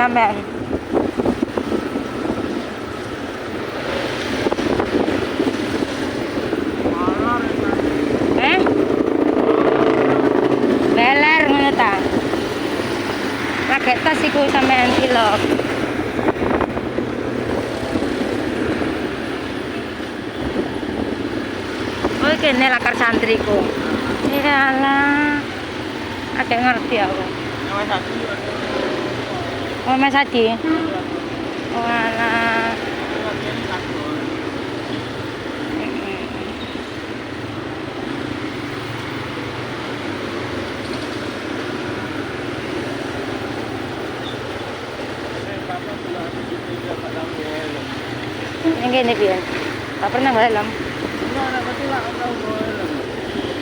sampean? Beler ngono ta. Lagi tas iku sampean cilok. Oh kene lakar santriku. Iyalah. Agak ngerti aku. Oh Mas Adi. Oh alah. Yang gini pian. Tak pernah helm.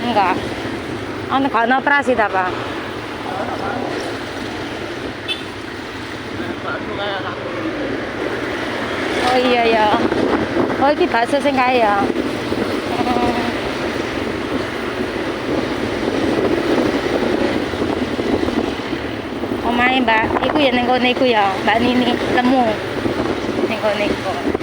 Enggak. Anu kan operasi ta, Pak? Oh iya ya. Oh iki bakso sing kaya. Omahe Mbak, iku ya ning kene iku ya, Mbak Nini, lemu. Ning kene iku.